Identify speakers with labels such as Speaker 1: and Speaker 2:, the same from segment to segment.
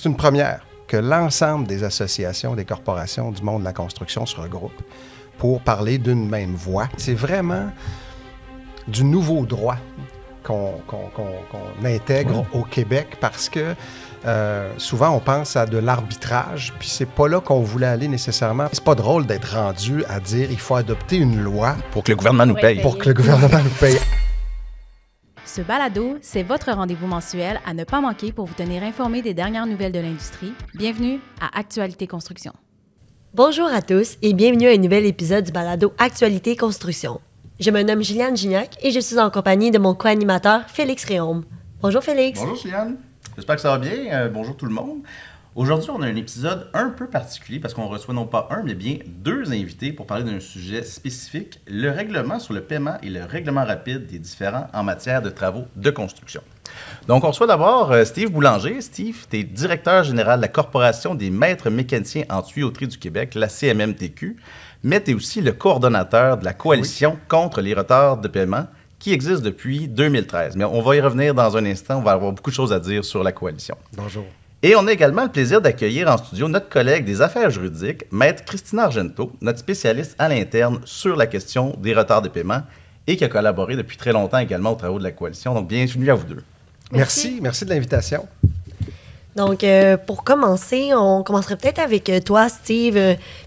Speaker 1: C'est une première que l'ensemble des associations, des corporations du monde de la construction se regroupent pour parler d'une même voix. C'est vraiment du nouveau droit qu'on intègre au Québec parce que souvent on pense à de l'arbitrage, puis c'est pas là qu'on voulait aller nécessairement. C'est pas drôle d'être rendu à dire il faut adopter une loi
Speaker 2: pour que le gouvernement nous paye.
Speaker 1: Pour que le gouvernement nous paye.
Speaker 3: Ce balado, c'est votre rendez-vous mensuel à ne pas manquer pour vous tenir informé des dernières nouvelles de l'industrie. Bienvenue à Actualité Construction.
Speaker 4: Bonjour à tous et bienvenue à un nouvel épisode du balado Actualité Construction. Je me nomme Juliane Gignac et je suis en compagnie de mon co-animateur Félix Réaume. Bonjour Félix.
Speaker 2: Bonjour Juliane. J'espère que ça va bien. Bonjour tout le monde. Aujourd'hui, on a un épisode un peu particulier parce qu'on reçoit non pas un, mais bien deux invités pour parler d'un sujet spécifique, le règlement sur le paiement et le règlement rapide des différends en matière de travaux de construction. Donc, on reçoit d'abord Steve Boulanger. Steve, tu es directeur général de la Corporation des maîtres mécaniciens en tuyauterie du Québec, la CMMTQ, mais tu es aussi le coordonnateur de la coalition contre les retards de paiement qui existe depuis 2013. Mais on va y revenir dans un instant. On va avoir beaucoup de choses à dire sur la coalition.
Speaker 1: Bonjour.
Speaker 2: Et on a également le plaisir d'accueillir en studio notre collègue des affaires juridiques, Maître Christina Argento, notre spécialiste à l'interne sur la question des retards de paiement et qui a collaboré depuis très longtemps également aux travaux de la coalition. Donc, bienvenue à vous deux.
Speaker 1: Merci de l'invitation.
Speaker 4: Donc, pour commencer, on commencerait peut-être avec toi, Steve.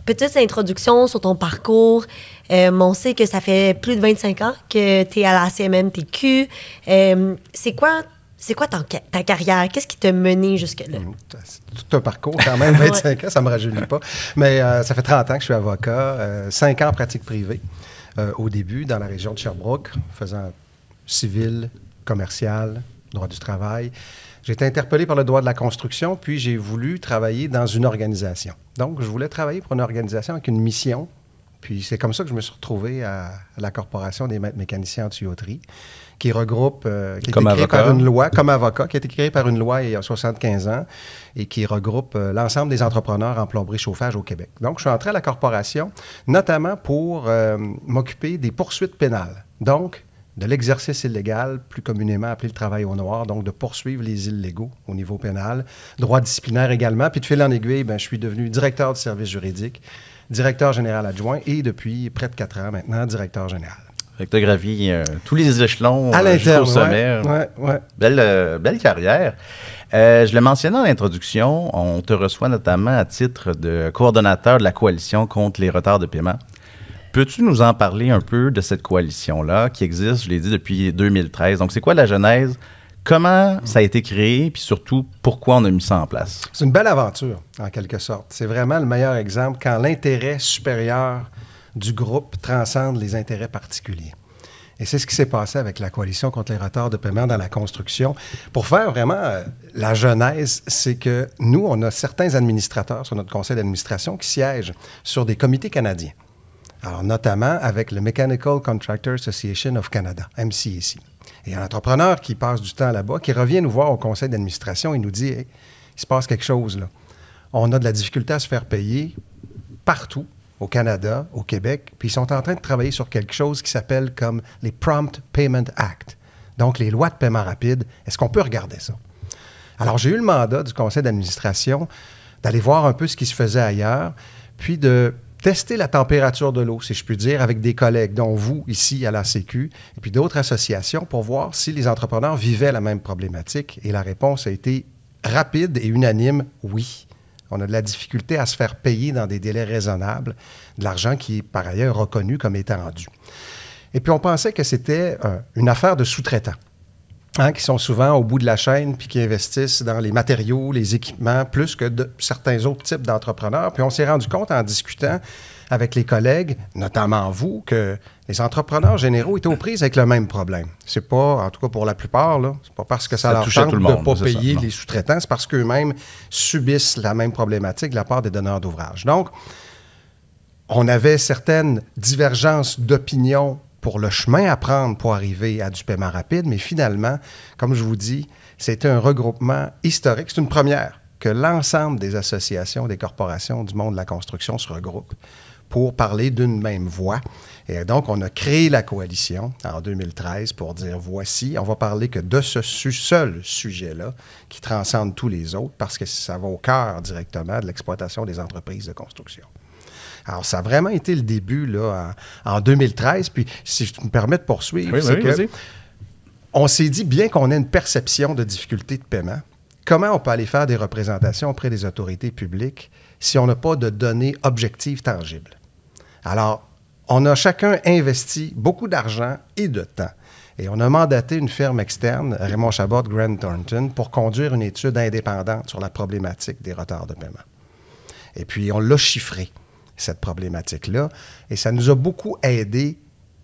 Speaker 4: Petite introduction sur ton parcours. On sait que ça fait plus de 25 ans que tu es à la CMMTQ. C'est quoi ta carrière? Qu'est-ce qui t'a mené jusque-là?
Speaker 1: C'est tout un parcours quand même, 25 ans, ça ne me rajeunit pas. Mais ça fait 30 ans que je suis avocat, 5 ans en pratique privée au début dans la région de Sherbrooke, faisant civil, commercial, droit du travail. J'ai été interpellé par le droit de la construction, puis j'ai voulu travailler dans une organisation. Donc, je voulais travailler pour une organisation avec une mission. Puis c'est comme ça que je me suis retrouvé à la Corporation des maîtres mécaniciens en tuyauterie, qui regroupe, qui a été créée par une loi, comme avocat, qui a été créée par une loi il y a 75 ans et qui regroupe l'ensemble des entrepreneurs en plomberie chauffage au Québec. Donc, je suis entré à la Corporation, notamment pour m'occuper des poursuites pénales. Donc, de l'exercice illégal, plus communément appelé le travail au noir, donc de poursuivre les illégaux au niveau pénal, droit disciplinaire également. Puis de fil en aiguille, je suis devenu directeur du service juridique, directeur général adjoint et depuis près de 4 ans maintenant, directeur général.
Speaker 2: Fait que tu as gravi tous les échelons
Speaker 1: à
Speaker 2: jusqu'au sommet.
Speaker 1: Ouais.
Speaker 2: Belle carrière. Je le mentionnais en introduction, on te reçoit notamment à titre de coordonnateur de la coalition contre les retards de paiement. Peux-tu nous en parler un peu de cette coalition-là qui existe, je l'ai dit, depuis 2013? Donc, c'est quoi la genèse? Comment ça a été créé? Puis surtout, pourquoi on a mis ça en place?
Speaker 1: C'est une belle aventure, en quelque sorte. C'est vraiment le meilleur exemple quand l'intérêt supérieur du groupe transcende les intérêts particuliers. Et c'est ce qui s'est passé avec la coalition contre les retards de paiement dans la construction. Pour faire vraiment la genèse, c'est que nous, on a certains administrateurs sur notre conseil d'administration qui siègent sur des comités canadiens. Alors, notamment avec le Mechanical Contractor Association of Canada, MCAC. Et il y a un entrepreneur qui passe du temps là-bas, qui revient nous voir au conseil d'administration et nous dit hey, il se passe quelque chose là. On a de la difficulté à se faire payer partout, au Canada, au Québec, puis ils sont en train de travailler sur quelque chose qui s'appelle comme les Prompt Payment Act. Donc, les lois de paiement rapide. Est-ce qu'on peut regarder ça? Alors, j'ai eu le mandat du conseil d'administration d'aller voir un peu ce qui se faisait ailleurs, puis de tester la température de l'eau, si je puis dire, avec des collègues, dont vous, ici, à la Sécu, et puis d'autres associations, pour voir si les entrepreneurs vivaient la même problématique. Et la réponse a été rapide et unanime, oui. On a de la difficulté à se faire payer dans des délais raisonnables, de l'argent qui est par ailleurs reconnu comme étant dû. Et puis on pensait que c'était une affaire de sous-traitants. Qui sont souvent au bout de la chaîne puis qui investissent dans les matériaux, les équipements, plus que de certains autres types d'entrepreneurs. Puis on s'est rendu compte en discutant avec les collègues, notamment vous, que les entrepreneurs généraux étaient aux prises avec le même problème. C'est pas, en tout cas pour la plupart, là, c'est pas parce que ça leur tente de ne pas payer les sous-traitants, c'est parce qu'eux-mêmes subissent la même problématique de la part des donneurs d'ouvrage. Donc, on avait certaines divergences d'opinion pour le chemin à prendre pour arriver à du paiement rapide, mais finalement, comme je vous dis, c'était un regroupement historique. C'est une première que l'ensemble des associations, des corporations du monde de la construction se regroupent pour parler d'une même voix. Et donc, on a créé la coalition en 2013 pour dire, voici, on va parler que de ce seul sujet-là qui transcende tous les autres parce que ça va au cœur directement de l'exploitation des entreprises de construction. Alors, ça a vraiment été le début là, en 2013. Puis, si je me permets de poursuivre, on s'est dit, bien qu'on ait une perception de difficulté de paiement, comment on peut aller faire des représentations auprès des autorités publiques si on n'a pas de données objectives tangibles? Alors, on a chacun investi beaucoup d'argent et de temps. Et on a mandaté une firme externe, Raymond Chabot, Grant Thornton, pour conduire une étude indépendante sur la problématique des retards de paiement. Et puis, on l'a chiffré, cette problématique-là, et ça nous a beaucoup aidé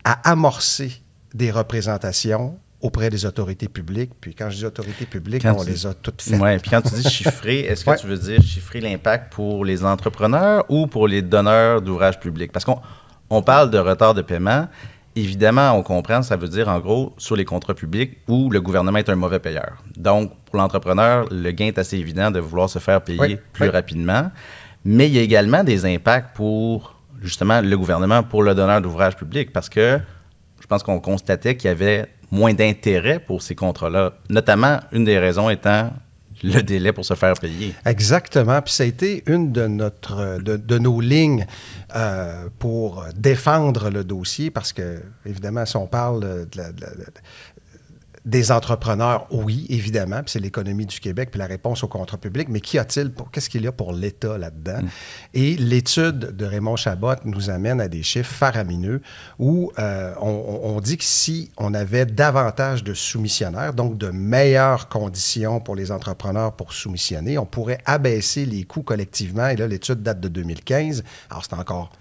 Speaker 1: à amorcer des représentations auprès des autorités publiques. Puis quand je dis autorités publiques, on les a toutes faites.
Speaker 2: Oui, puis quand tu dis chiffrer, est-ce que tu veux dire chiffrer l'impact pour les entrepreneurs ou pour les donneurs d'ouvrages publics? Parce qu'on parle de retard de paiement. Évidemment, on comprend, ça veut dire en gros sur les contrats publics où le gouvernement est un mauvais payeur. Donc, pour l'entrepreneur, le gain est assez évident de vouloir se faire payer plus rapidement. Mais il y a également des impacts pour, justement, le gouvernement, pour le donneur d'ouvrages publics, parce que je pense qu'on constatait qu'il y avait moins d'intérêt pour ces contrats-là, notamment une des raisons étant le délai pour se faire payer.
Speaker 1: Exactement. Puis ça a été une de nos lignes pour défendre le dossier, parce que, évidemment, si on parle des entrepreneurs, oui, évidemment, puis c'est l'économie du Québec, puis la réponse au contrat public, mais qu'est-ce qu'il y a pour l'État là-dedans? Et l'étude de Raymond Chabot nous amène à des chiffres faramineux où on dit que si on avait davantage de soumissionnaires, donc de meilleures conditions pour les entrepreneurs pour soumissionner, on pourrait abaisser les coûts collectivement, et là, l'étude date de 2015, alors c'est encore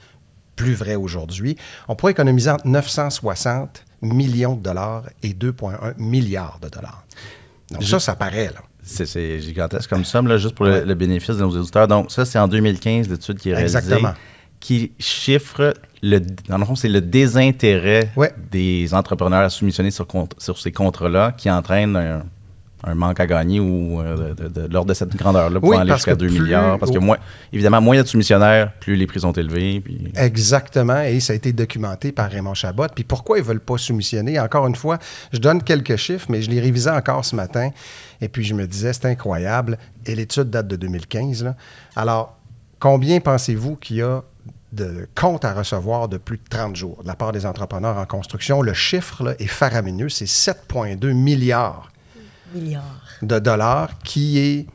Speaker 1: plus vrai aujourd'hui, on pourrait économiser entre 960 millions de dollars et 2,1 milliards de dollars. Donc ça paraît, là.
Speaker 2: C'est gigantesque comme somme, là, juste pour le bénéfice de nos auditeurs. Donc ça, c'est en 2015, l'étude qui est réalisée. Exactement. Qui chiffre, dans le fond, c'est le désintérêt des entrepreneurs à soumissionner sur ces contrats-là qui entraîne un manque à gagner ou de l'ordre de cette grandeur-là pour aller jusqu'à 2 milliards. Parce que, évidemment, moins il y a de soumissionnaires, plus les prix sont élevés. Puis...
Speaker 1: Exactement, et ça a été documenté par Raymond Chabot. Puis pourquoi ils ne veulent pas soumissionner? Encore une fois, je donne quelques chiffres, mais je les révisais encore ce matin. Et puis je me disais, c'est incroyable. Et l'étude date de 2015. Là. Alors, combien pensez-vous qu'il y a de comptes à recevoir de plus de 30 jours de la part des entrepreneurs en construction? Le chiffre là, est faramineux, c'est 7,2 milliards de dollars qui est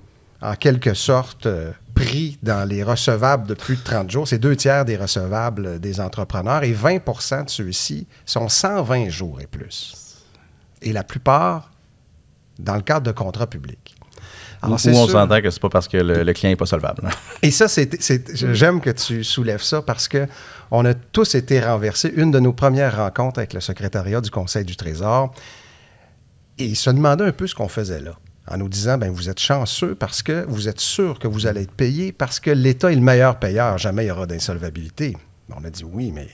Speaker 1: en quelque sorte pris dans les recevables de plus de 30 jours. C'est 2 tiers des recevables des entrepreneurs et 20 de ceux-ci sont 120 jours et plus. Et la plupart dans le cadre de contrats publics.
Speaker 2: Alors, on s'entend que c'est pas parce que le client n'est pas solvable.
Speaker 1: Et ça, j'aime que tu soulèves ça parce qu'on a tous été renversés. Une de nos premières rencontres avec le secrétariat du Conseil du Trésor, et ils se demandaient un peu ce qu'on faisait là, en nous disant, bien, vous êtes chanceux parce que vous êtes sûr que vous allez être payé parce que l'État est le meilleur payeur. Jamais il y aura d'insolvabilité. On a dit oui, mais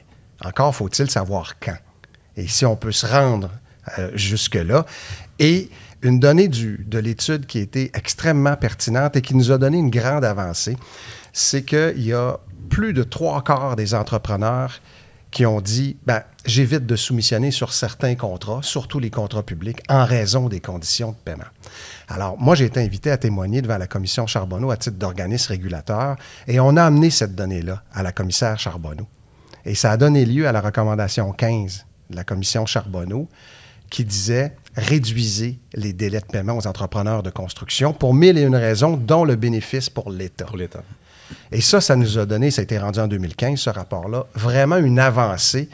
Speaker 1: encore faut-il savoir quand. Et si on peut se rendre jusque-là. Et une donnée de l'étude qui a été extrêmement pertinente et qui nous a donné une grande avancée, c'est qu'il y a plus de 3/4 des entrepreneurs qui ont dit, bien, j'évite de soumissionner sur certains contrats, surtout les contrats publics, en raison des conditions de paiement. Alors, moi, j'ai été invité à témoigner devant la commission Charbonneau à titre d'organisme régulateur, et on a amené cette donnée-là à la commissaire Charbonneau. Et ça a donné lieu à la recommandation 15 de la commission Charbonneau, qui disait « Réduisez les délais de paiement aux entrepreneurs de construction pour 1001 raisons, dont le bénéfice pour l'État. »
Speaker 2: Pour l'État.
Speaker 1: Et ça nous a donné, ça a été rendu en 2015, ce rapport-là, vraiment une avancée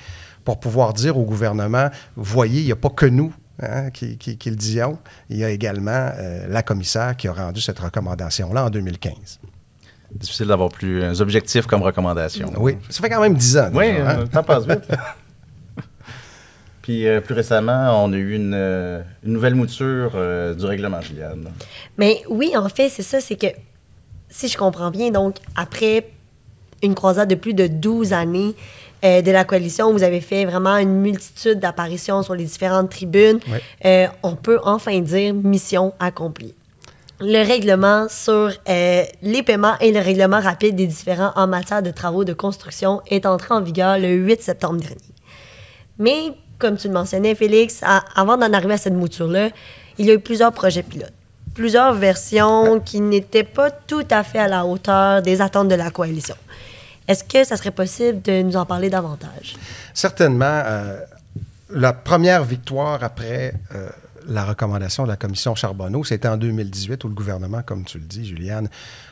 Speaker 1: pour pouvoir dire au gouvernement, voyez, il n'y a pas que nous qui le disions, il y a également la commissaire qui a rendu cette recommandation-là en 2015.
Speaker 2: Difficile d'avoir plus objectif comme recommandation.
Speaker 1: Oui, ça fait quand même 10 ans.
Speaker 2: Oui, le temps passe vite. Puis plus récemment, on a eu une nouvelle mouture du règlement, Juliane.
Speaker 4: Mais oui, en fait, c'est ça, c'est que si je comprends bien, donc, après une croisade de plus de 12 années de la coalition, vous avez fait vraiment une multitude d'apparitions sur les différentes tribunes. Oui. On peut enfin dire mission accomplie. le règlement sur les paiements et le règlement rapide des différends en matière de travaux de construction est entré en vigueur le 8 septembre dernier. Mais, comme tu le mentionnais, Félix, avant d'en arriver à cette mouture-là, il y a eu plusieurs projets pilotes. Plusieurs versions qui n'étaient pas tout à fait à la hauteur des attentes de la coalition. Est-ce que ça serait possible de nous en parler davantage?
Speaker 1: Certainement. La première victoire après la recommandation de la commission Charbonneau, c'était en 2018 où le gouvernement, comme tu le dis, Juliane,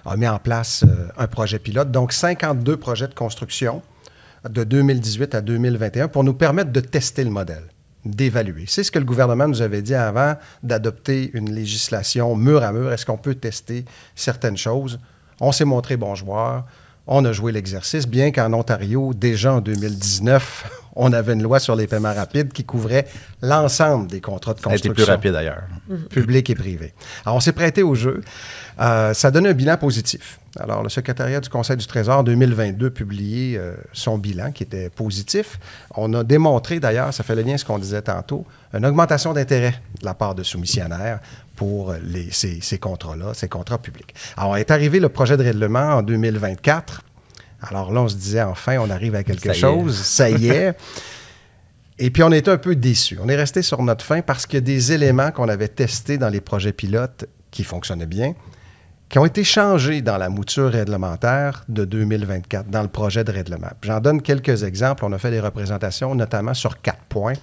Speaker 1: a mis en place un projet pilote. Donc, 52 projets de construction de 2018 à 2021 pour nous permettre de tester le modèle, d'évaluer. C'est ce que le gouvernement nous avait dit avant d'adopter une législation mur à mur. Est-ce qu'on peut tester certaines choses? On s'est montré bon joueur. On a joué l'exercice, bien qu'en Ontario, déjà en 2019, on avait une loi sur les paiements rapides qui couvrait l'ensemble des contrats de construction.
Speaker 2: Elle était plus rapide d'ailleurs.
Speaker 1: Public et privé. Alors, on s'est prêté au jeu. Ça donne un bilan positif. Alors, le secrétariat du Conseil du Trésor, en 2022, a publié son bilan qui était positif. On a démontré, d'ailleurs, ça fait le lien à ce qu'on disait tantôt, une augmentation d'intérêt de la part de soumissionnaires pour ces contrats-là, ces contrats publics. Alors, est arrivé le projet de règlement en 2024. Alors là, on se disait, enfin, on arrive à quelque chose. Ça y est. Et puis, on était un peu déçus. On est resté sur notre faim parce qu'il y a des éléments qu'on avait testés dans les projets pilotes qui fonctionnaient bien, qui ont été changés dans la mouture réglementaire de 2024, dans le projet de règlement. J'en donne quelques exemples. On a fait des représentations, notamment sur 4 points.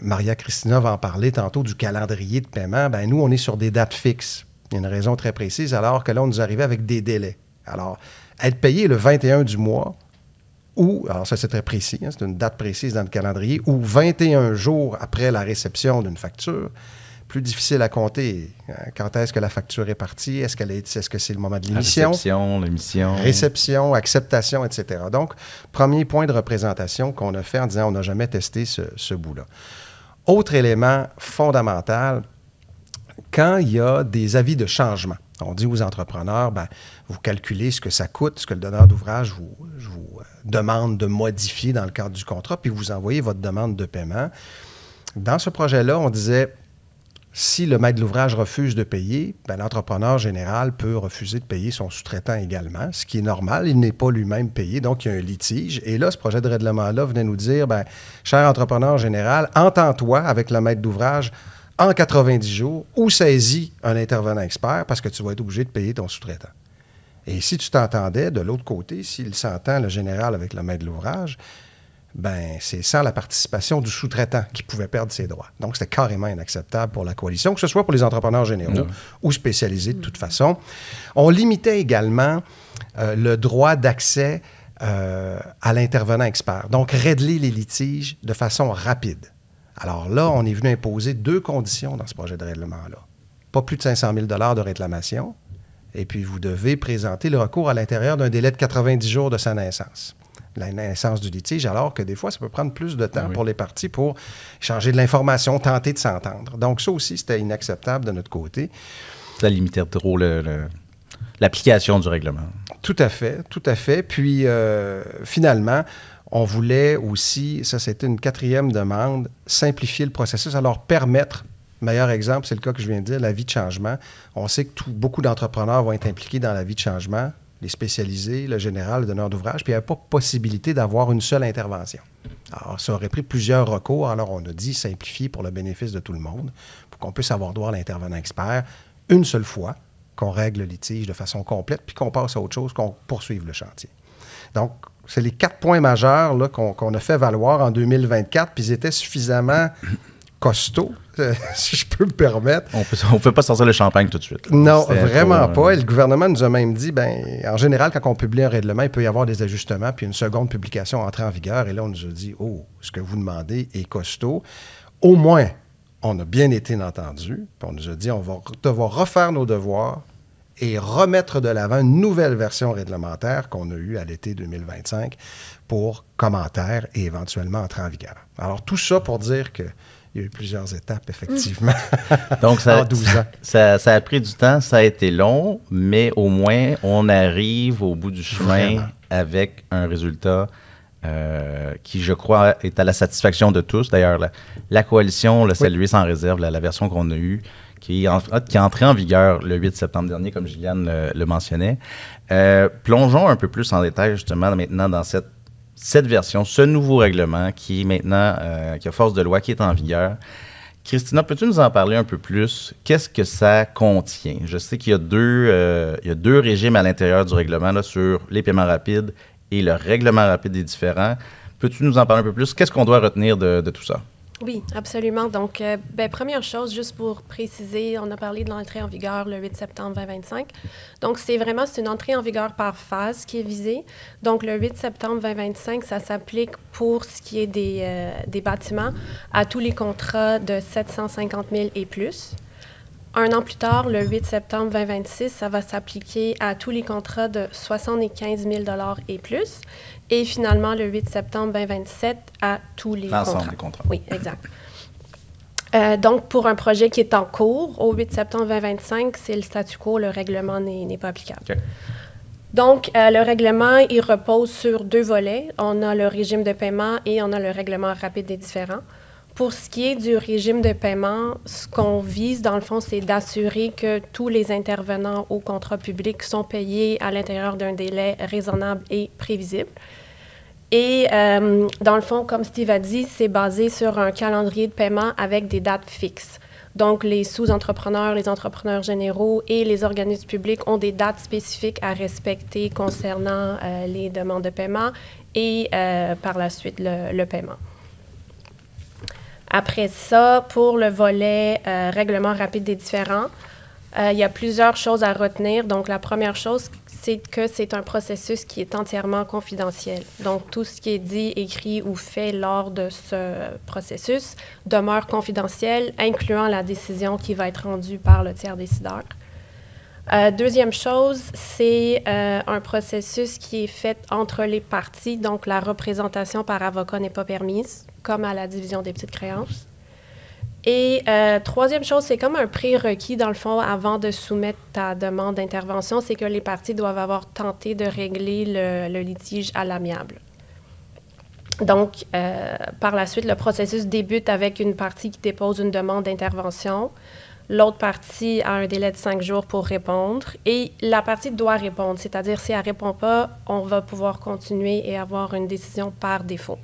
Speaker 1: Maria Christina va en parler tantôt du calendrier de paiement. Bien, nous, on est sur des dates fixes. Il y a une raison très précise, alors que là, on nous arrivait avec des délais. Alors, être payé le 21 du mois, ou, alors ça c'est très précis, hein, c'est une date précise dans le calendrier, ou 21 jours après la réception d'une facture, plus difficile à compter. Quand est-ce que la facture est partie? Est-ce que c'est le moment de l'émission?
Speaker 2: L'émission.
Speaker 1: Réception, acceptation, etc. Donc, premier point de représentation qu'on a fait en disant on n'a jamais testé ce bout-là. Autre élément fondamental, quand il y a des avis de changement, on dit aux entrepreneurs, bien, vous calculez ce que ça coûte, ce que le donneur d'ouvrage vous demande de modifier dans le cadre du contrat, puis vous envoyez votre demande de paiement. Dans ce projet-là, on disait, si le maître de l'ouvrage refuse de payer, bien, l'entrepreneur général peut refuser de payer son sous-traitant également, ce qui est normal. Il n'est pas lui-même payé, donc il y a un litige. Et là, ce projet de règlement-là venait nous dire, bien, cher entrepreneur général, entends-toi avec le maître d'ouvrage en 90 jours ou saisis un intervenant expert parce que tu vas être obligé de payer ton sous-traitant. Et si tu t'entendais, de l'autre côté, s'il s'entend, le général, avec le maître de l'ouvrage, ben c'est sans la participation du sous-traitant qui pouvait perdre ses droits. Donc, c'était carrément inacceptable pour la coalition, que ce soit pour les entrepreneurs généraux ou spécialisés de toute façon. On limitait également le droit d'accès à l'intervenant expert. Donc, régler les litiges de façon rapide. Alors là, on est venu imposer 2 conditions dans ce projet de règlement-là. Pas plus de 500 000 $ de réclamation, et puis vous devez présenter le recours à l'intérieur d'un délai de 90 jours de sa naissance. La naissance du litige, alors que des fois, ça peut prendre plus de temps pour les parties pour changer de l'information, tenter de s'entendre. Donc ça aussi, c'était inacceptable de notre côté.
Speaker 2: Ça limitait trop l'application du règlement. Tout à fait,
Speaker 1: tout à fait. Puis finalement, on voulait aussi, ça c'était une 4e demande, simplifier le processus, alors permettre, meilleur exemple, c'est le cas que je viens de dire, la vie de changement. On sait que beaucoup d'entrepreneurs vont être impliqués dans la vie de changement, les spécialisés, le général, le donneur d'ouvrage, puis il n'y avait pas possibilité d'avoir une seule intervention. Alors, ça aurait pris plusieurs recours, alors on a dit simplifier pour le bénéfice de tout le monde, pour qu'on puisse avoir droit à l'intervenant expert une seule fois, qu'on règle le litige de façon complète, puis qu'on passe à autre chose, qu'on poursuive le chantier. Donc, c'est les 4 points majeurs là, qu'on a fait valoir en 2024, puis ils étaient suffisamment costauds, si je peux me permettre.
Speaker 2: On ne peut pas sortir le champagne tout de suite. Là.
Speaker 1: Non, vraiment pas. Et le gouvernement nous a même dit, bien, en général, quand on publie un règlement, il peut y avoir des ajustements, puis une seconde publication entrer en vigueur. Et là, on nous a dit, oh, ce que vous demandez est costaud. Au moins, on a bien été entendu, puis on nous a dit, on va devoir refaire nos devoirs et remettre de l'avant une nouvelle version réglementaire qu'on a eue à l'été 2025 pour commentaires et éventuellement entrer en vigueur. Alors, tout ça pour dire qu'il y a eu plusieurs étapes, effectivement,
Speaker 2: donc
Speaker 1: en 12 ans.
Speaker 2: Ça a pris du temps, ça a été long, mais au moins, on arrive au bout du chemin avec un résultat qui, je crois, est à la satisfaction de tous. D'ailleurs, la coalition l'a salué sans réserve, la version qu'on a eue, qui est entré en vigueur le 8 septembre dernier, comme Gilliane le mentionnait. Plongeons un peu plus en détail, justement, maintenant, dans cette version, ce nouveau règlement qui est maintenant, qui a force de loi, qui est en vigueur. Christina, peux-tu nous en parler un peu plus? Qu'est-ce que ça contient? Je sais qu'il y a deux régimes à l'intérieur du règlement là, sur les paiements rapides et le règlement rapide des différends. Peux-tu nous en parler un peu plus? Qu'est-ce qu'on doit retenir de tout ça?
Speaker 5: Oui, absolument. Donc, première chose, juste pour préciser, on a parlé de l'entrée en vigueur le 8 septembre 2025. Donc, c'est une entrée en vigueur par phase qui est visée. Donc, le 8 septembre 2025, ça s'applique pour ce qui est des bâtiments à tous les contrats de 750 000 et plus. Un an plus tard, le 8 septembre 2026, ça va s'appliquer à tous les contrats de 75 000 et plus. Et finalement, le 8 septembre 2027, à tous les contrats.
Speaker 2: L'ensemble des contrats.
Speaker 5: Oui, exact. Donc, pour un projet qui est en cours, au 8 septembre 2025, c'est le statu quo, le règlement n'est pas applicable.
Speaker 2: Okay.
Speaker 5: Donc, le règlement, il repose sur deux volets. On a le régime de paiement et on a le règlement rapide des différends. Pour ce qui est du régime de paiement, ce qu'on vise, dans le fond, c'est d'assurer que tous les intervenants au contrat public sont payés à l'intérieur d'un délai raisonnable et prévisible. Et dans le fond, comme Steve a dit, c'est basé sur un calendrier de paiement avec des dates fixes. Donc, les sous-entrepreneurs, les entrepreneurs généraux et les organismes publics ont des dates spécifiques à respecter concernant les demandes de paiement et par la suite le paiement. Après ça, pour le volet règlement rapide des différends, il y a plusieurs choses à retenir. Donc, la première chose, c'est que c'est un processus qui est entièrement confidentiel. Donc, tout ce qui est dit, écrit ou fait lors de ce processus demeure confidentiel, incluant la décision qui va être rendue par le tiers décideur. Deuxième chose, c'est un processus qui est fait entre les parties, donc la représentation par avocat n'est pas permise, comme à la division des petites créances. Et troisième chose, c'est comme un prérequis, dans le fond, avant de soumettre ta demande d'intervention, c'est que les parties doivent avoir tenté de régler le litige à l'amiable. Donc, par la suite, le processus débute avec une partie qui dépose une demande d'intervention. L'autre partie a un délai de 5 jours pour répondre et la partie doit répondre, c'est-à-dire si elle ne répond pas, on va pouvoir continuer et avoir une décision par défaut.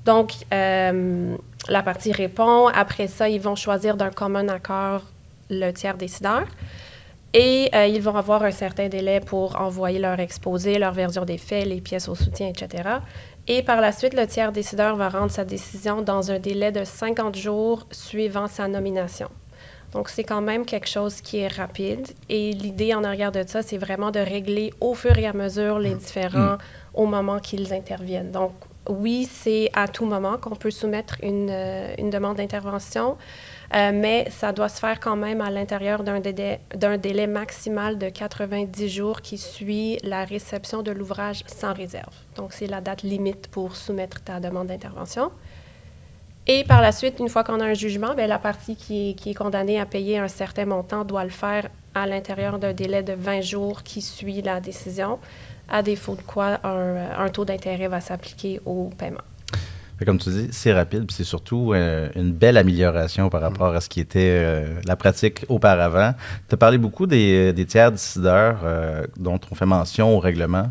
Speaker 5: Donc, la partie répond. Après ça, ils vont choisir d'un commun accord le tiers décideur et ils vont avoir un certain délai pour envoyer leur exposé, leur version des faits, les pièces au soutien, etc. Et par la suite, le tiers décideur va rendre sa décision dans un délai de 50 jours suivant sa nomination. Donc, c'est quand même quelque chose qui est rapide. Et l'idée en arrière de ça, c'est vraiment de régler au fur et à mesure les différends au moment qu'ils interviennent. Donc, oui, c'est à tout moment qu'on peut soumettre une demande d'intervention, mais ça doit se faire quand même à l'intérieur d'un délai maximal de 90 jours qui suit la réception de l'ouvrage sans réserve. Donc, c'est la date limite pour soumettre ta demande d'intervention. Et par la suite, une fois qu'on a un jugement, bien, la partie qui est condamnée à payer un certain montant doit le faire à l'intérieur d'un délai de 20 jours qui suit la décision, à défaut de quoi un taux d'intérêt va s'appliquer au paiement.
Speaker 2: Comme tu dis, c'est rapide, puis c'est surtout une belle amélioration par rapport à ce qui était la pratique auparavant. Tu as parlé beaucoup des tiers décideurs dont on fait mention au règlement.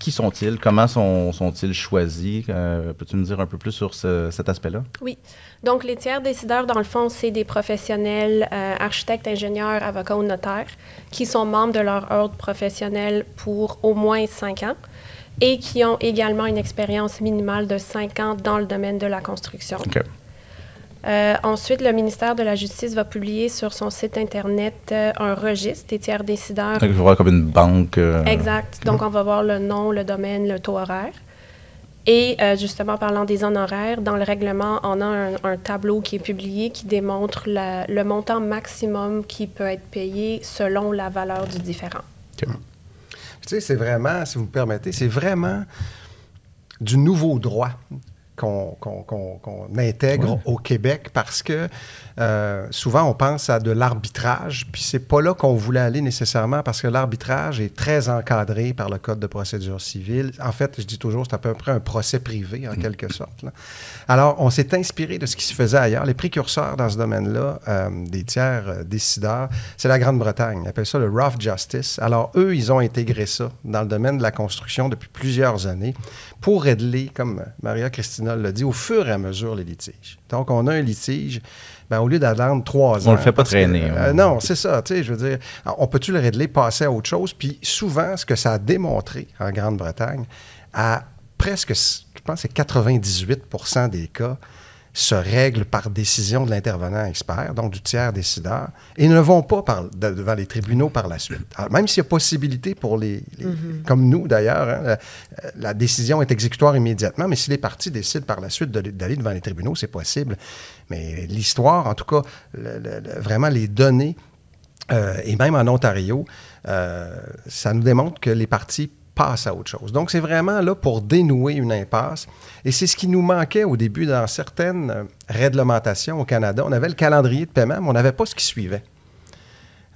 Speaker 2: Qui sont-ils? Comment sont-ils choisis? Peux-tu nous dire un peu plus sur cet aspect-là?
Speaker 5: Oui. Donc, les tiers décideurs, dans le fond, c'est des professionnels, architectes, ingénieurs, avocats ou notaires, qui sont membres de leur ordre professionnel pour au moins 5 ans et qui ont également une expérience minimale de 5 ans dans le domaine de la construction.
Speaker 2: OK.
Speaker 5: Ensuite, le ministère de la Justice va publier sur son site Internet un registre des tiers décideurs.
Speaker 2: Donc, il faut voir comme une banque.
Speaker 5: Exact. Donc, on va voir le nom, le domaine, le taux horaire. Et justement, parlant des honoraires, dans le règlement, on a un tableau qui est publié qui démontre le montant maximum qui peut être payé selon la valeur du différend.
Speaker 1: Okay. Tu sais, c'est vraiment, si vous me permettez, c'est vraiment du nouveau droit. qu'on intègre au Québec parce que souvent, on pense à de l'arbitrage, puis c'est pas là qu'on voulait aller nécessairement parce que l'arbitrage est très encadré par le Code de procédure civile. En fait, je dis toujours, c'est à peu près un procès privé, en quelque sorte, là. Alors, on s'est inspiré de ce qui se faisait ailleurs. Les précurseurs dans ce domaine-là, des tiers décideurs, c'est la Grande-Bretagne. Ils appellent ça le rough justice. Alors, eux, ils ont intégré ça dans le domaine de la construction depuis plusieurs années pour régler, comme Maria-Christina l'a dit, au fur et à mesure les litiges. Donc, on a un litige, bien, au lieu d'attendre 3 ans...
Speaker 2: On ne le fait pas traîner.
Speaker 1: Non, c'est ça, tu sais, je veux dire, on peut-tu le régler, passer à autre chose? Puis souvent, ce que ça a démontré en Grande-Bretagne, à presque, je pense, c'est 98% des cas, se règlent par décision de l'intervenant expert, donc du tiers décideur, et ne vont pas devant les tribunaux par la suite. Alors, même s'il y a possibilité pour comme nous d'ailleurs, hein, la décision est exécutoire immédiatement, mais si les parties décident par la suite d'aller devant les tribunaux, c'est possible. Mais l'histoire, en tout cas, vraiment les données, et même en Ontario, ça nous démontre que les parties passe à autre chose. Donc, c'est vraiment là pour dénouer une impasse. Et c'est ce qui nous manquait au début dans certaines réglementations au Canada. On avait le calendrier de paiement, mais on n'avait pas ce qui suivait.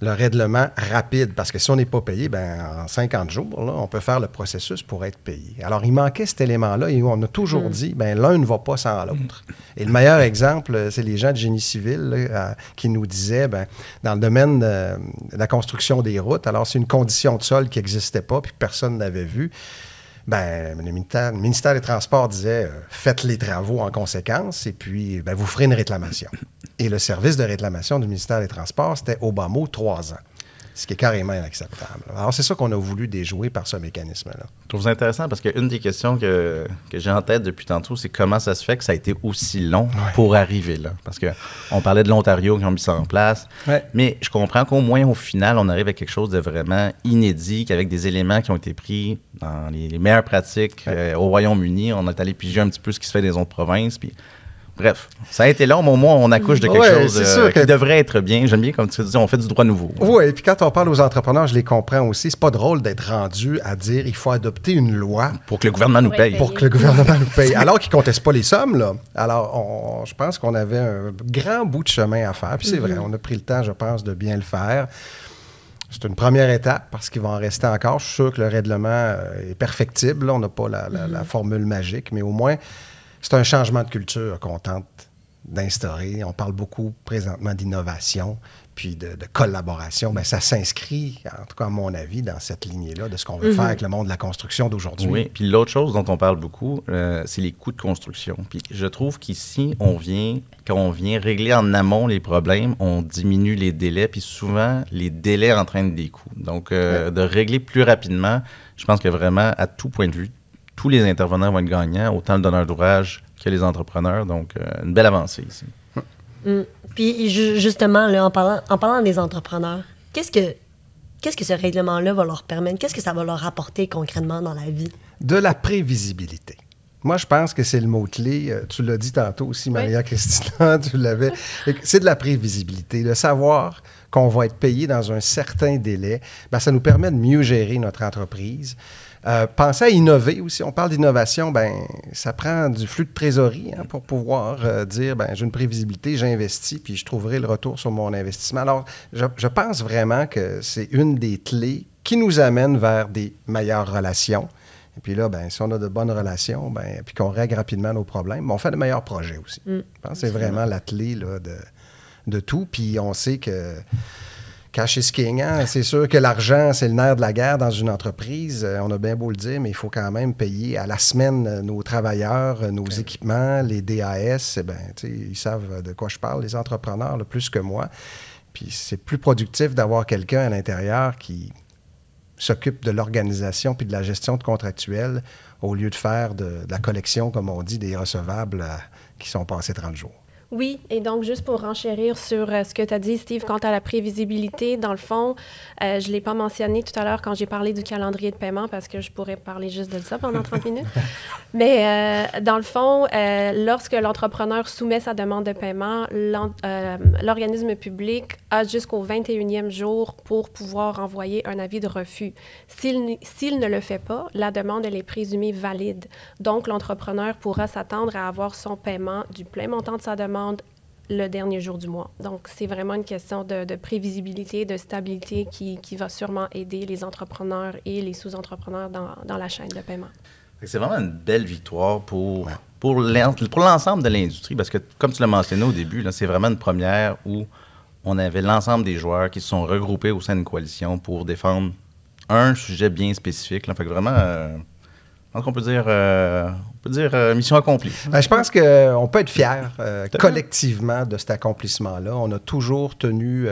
Speaker 1: Le règlement rapide, parce que si on n'est pas payé, bien, en 50 jours, là, on peut faire le processus pour être payé. Alors, il manquait cet élément-là et on a toujours dit, bien, l'un ne va pas sans l'autre. Et le meilleur exemple, c'est les gens de génie civil là, qui nous disaient, bien, dans le domaine de la construction des routes, alors c'est une condition de sol qui n'existait pas puis que personne n'avait vue. Bien, le ministère des Transports disait faites les travaux en conséquence et puis bien, vous ferez une réclamation. Et le service de réclamation du ministère des Transports, c'était au bas mot 3 ans, ce qui est carrément inacceptable. Alors, c'est ça qu'on a voulu déjouer par ce mécanisme-là.
Speaker 2: Je trouve ça intéressant parce qu'une des questions que j'ai en tête depuis tantôt, c'est comment ça se fait que ça a été aussi long pour arriver là. Parce qu'on parlait de l'Ontario qui ont mis ça en place, mais je comprends qu'au moins, au final, on arrive à quelque chose de vraiment inédit, qu'avec des éléments qui ont été pris dans les meilleures pratiques au Royaume-Uni, on est allé piger un petit peu ce qui se fait dans les autres provinces, puis bref, ça a été long, mais au moins, on accouche de quelque chose qui devrait être bien. J'aime bien, comme tu dis, on fait du droit nouveau.
Speaker 1: Oui, et puis quand on parle aux entrepreneurs, je les comprends aussi. C'est pas drôle d'être rendu à dire il faut adopter une loi.
Speaker 2: Pour que le gouvernement nous paye.
Speaker 1: Pour que le gouvernement nous paye. Alors qu'ils ne contestent pas les sommes, là. Alors, je pense qu'on avait un grand bout de chemin à faire. Puis c'est vrai, on a pris le temps, je pense, de bien le faire. C'est une première étape parce qu'il va en rester encore. Je suis sûr que le règlement est perfectible. Là. On n'a pas la formule magique, mais au moins, c'est un changement de culture qu'on tente d'instaurer. On parle beaucoup présentement d'innovation puis de collaboration. Bien, ça s'inscrit, en tout cas à mon avis, dans cette lignée-là de ce qu'on veut faire avec le monde de la construction d'aujourd'hui.
Speaker 2: Oui, puis l'autre chose dont on parle beaucoup, c'est les coûts de construction. Puis je trouve qu'ici, quand on vient régler en amont les problèmes, on diminue les délais, puis souvent, les délais entraînent des coûts. Donc, de régler plus rapidement, je pense que vraiment, à tout point de vue, tous les intervenants vont être gagnants, autant le donneur d'ouvrage que les entrepreneurs. Donc, une belle avancée ici.
Speaker 4: Puis, justement, là, en parlant des entrepreneurs, qu'est-ce que ce règlement-là va leur permettre? Qu'est-ce que ça va leur apporter concrètement dans la vie?
Speaker 1: De la prévisibilité. Moi, je pense que c'est le mot-clé. Tu l'as dit tantôt aussi, Maria-Christina, tu l'avais. C'est de la prévisibilité. De savoir qu'on va être payé dans un certain délai, bien, ça nous permet de mieux gérer notre entreprise. Pensez à innover aussi. On parle d'innovation, bien, ça prend du flux de trésorerie pour pouvoir dire, bien, j'ai une prévisibilité, j'investis, puis je trouverai le retour sur mon investissement. Alors, je pense vraiment que c'est une des clés qui nous amène vers des meilleures relations. Et puis là, bien, si on a de bonnes relations, bien, puis qu'on règle rapidement nos problèmes, bien, on fait de meilleurs projets aussi. Je pense que c'est vraiment la clé là, de tout. Puis on sait que cash is king, hein? C'est sûr que l'argent, c'est le nerf de la guerre dans une entreprise. On a bien beau le dire, mais il faut quand même payer à la semaine nos travailleurs, nos équipements, les DAS. Bien, ils savent de quoi je parle, les entrepreneurs, là, plus que moi. Puis c'est plus productif d'avoir quelqu'un à l'intérieur qui s'occupe de l'organisation puis de la gestion de contractuels au lieu de faire de la collection, comme on dit, des recevables qui sont passés 30 jours.
Speaker 5: Oui, et donc juste pour renchérir sur ce que tu as dit, Steve, quant à la prévisibilité, dans le fond, je ne l'ai pas mentionné tout à l'heure quand j'ai parlé du calendrier de paiement parce que je pourrais parler juste de ça pendant 30 minutes. Mais dans le fond, lorsque l'entrepreneur soumet sa demande de paiement, l'organisme public a jusqu'au 21e jour pour pouvoir envoyer un avis de refus. S'il ne le fait pas, la demande elle est présumée valide. Donc, l'entrepreneur pourra s'attendre à avoir son paiement du plein montant de sa demande le dernier jour du mois. Donc, c'est vraiment une question de prévisibilité, de stabilité qui va sûrement aider les entrepreneurs et les sous-entrepreneurs dans la chaîne de paiement.
Speaker 2: C'est vraiment une belle victoire pour l'ensemble de l'industrie parce que, comme tu l'as mentionné au début, là, c'est vraiment une première où on avait l'ensemble des joueurs qui se sont regroupés au sein d'une coalition pour défendre un sujet bien spécifique. Là. Fait que vraiment... Donc, on peut dire mission accomplie.
Speaker 1: Ben, je pense qu'on peut être fiers collectivement de cet accomplissement-là. On a toujours tenu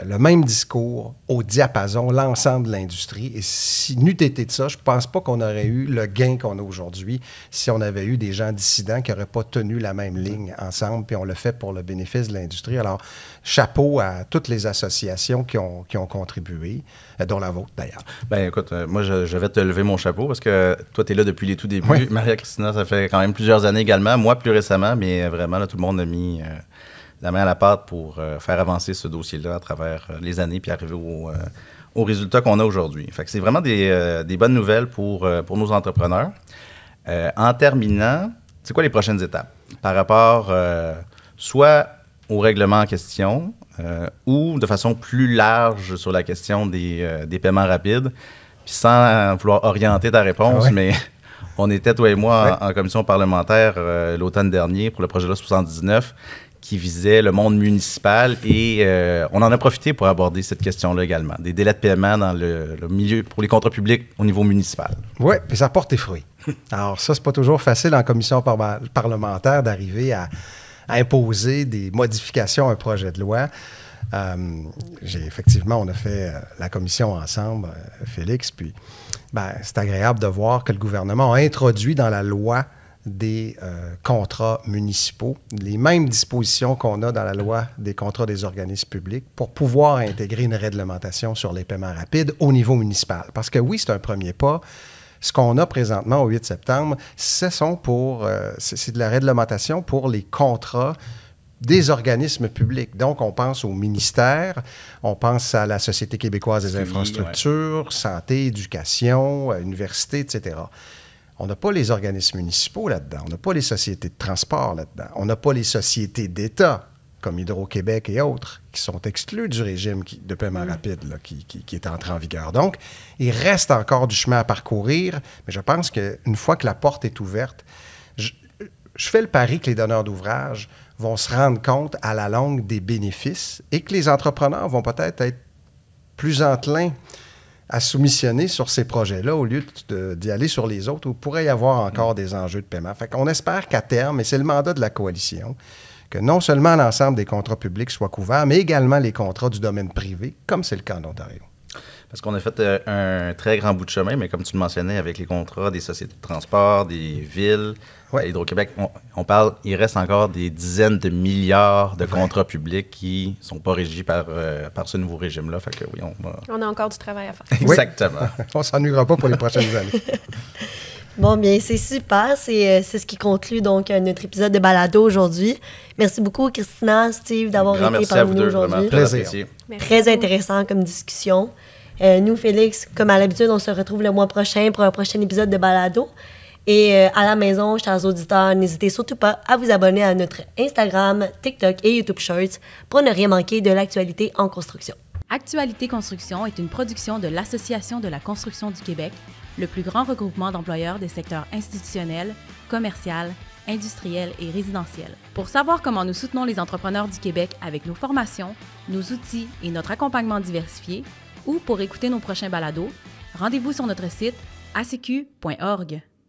Speaker 1: le même discours au diapason, l'ensemble de l'industrie. Et si n'eût été de ça, je ne pense pas qu'on aurait eu le gain qu'on a aujourd'hui si on avait eu des gens dissidents qui n'auraient pas tenu la même ligne ensemble, puis on le fait pour le bénéfice de l'industrie. Alors, chapeau à toutes les associations qui ont contribué, dont la vôtre d'ailleurs.
Speaker 2: Bien, écoute, moi, je vais te lever mon chapeau parce que toi, tu es là depuis les tout débuts.
Speaker 1: Oui.
Speaker 2: Maria-Christina, ça fait quand même plusieurs années également. Moi, plus récemment, mais vraiment, là, tout le monde a mis la main à la pâte pour faire avancer ce dossier-là à travers les années puis arriver aux résultats qu'on a aujourd'hui. Fait que c'est vraiment des bonnes nouvelles pour nos entrepreneurs. En terminant, c'est quoi les prochaines étapes par rapport soit au règlement en question ou de façon plus large sur la question des paiements rapides, puis sans vouloir orienter ta réponse, mais on était, toi et moi, en commission parlementaire l'automne dernier pour le projet de loi 79 qui visait le monde municipal et on en a profité pour aborder cette question-là également, des délais de paiement dans le milieu pour les contrats publics au niveau municipal.
Speaker 1: Oui, puis ça porte tes fruits. Alors ça, c'est pas toujours facile en commission parlementaire d'arriver à imposer des modifications à un projet de loi. Effectivement, on a fait la commission ensemble, Félix, puis c'est agréable de voir que le gouvernement a introduit dans la loi des contrats municipaux, les mêmes dispositions qu'on a dans la loi des contrats des organismes publics pour pouvoir intégrer une réglementation sur les paiements rapides au niveau municipal. Parce que oui, c'est un premier pas. Ce qu'on a présentement au 8 septembre, c'est de la réglementation pour les contrats des organismes publics. Donc, on pense au ministère, on pense à la Société québécoise des infrastructures, santé, éducation, université, etc. On n'a pas les organismes municipaux là-dedans. On n'a pas les sociétés de transport là-dedans. On n'a pas les sociétés d'État, comme Hydro-Québec et autres, qui sont exclus du régime de paiement rapide là, qui est entré en vigueur. Donc, il reste encore du chemin à parcourir, mais je pense qu'une fois que la porte est ouverte, je fais le pari que les donneurs d'ouvrage vont se rendre compte à la longue des bénéfices et que les entrepreneurs vont peut-être être plus enclins à soumissionner sur ces projets-là au lieu d'y aller sur les autres où il pourrait y avoir encore des enjeux de paiement. Fait qu'on espère qu'à terme, et c'est le mandat de la coalition, que non seulement l'ensemble des contrats publics soient couverts, mais également les contrats du domaine privé, comme c'est le cas en Ontario.
Speaker 2: Parce qu'on a fait un très grand bout de chemin, mais comme tu le mentionnais, avec les contrats des sociétés de transport, des villes, Hydro-Québec, il reste encore des dizaines de milliards de contrats publics qui ne sont pas régis par ce nouveau régime-là. Fait que oui,
Speaker 5: on a encore du travail à faire.
Speaker 2: Exactement.
Speaker 1: On ne s'ennuiera pas pour les prochaines années.
Speaker 4: Bon, bien, c'est super. C'est ce qui conclut donc notre épisode de balado aujourd'hui. Merci beaucoup, Christina, Steve, d'avoir été parmi nous aujourd'hui.
Speaker 1: Plaisir.
Speaker 4: Très intéressant comme discussion. Nous, Félix, comme à l'habitude, on se retrouve le mois prochain pour un prochain épisode de balado. Et à la maison, chers auditeurs, n'hésitez surtout pas à vous abonner à notre Instagram, TikTok et YouTube Shorts pour ne rien manquer de l'actualité en construction.
Speaker 3: Actualité Construction est une production de l'Association de la construction du Québec, le plus grand regroupement d'employeurs des secteurs institutionnels, commercial, industriel et résidentiel. Pour savoir comment nous soutenons les entrepreneurs du Québec avec nos formations, nos outils et notre accompagnement diversifié, ou pour écouter nos prochains balados, rendez-vous sur notre site acq.org.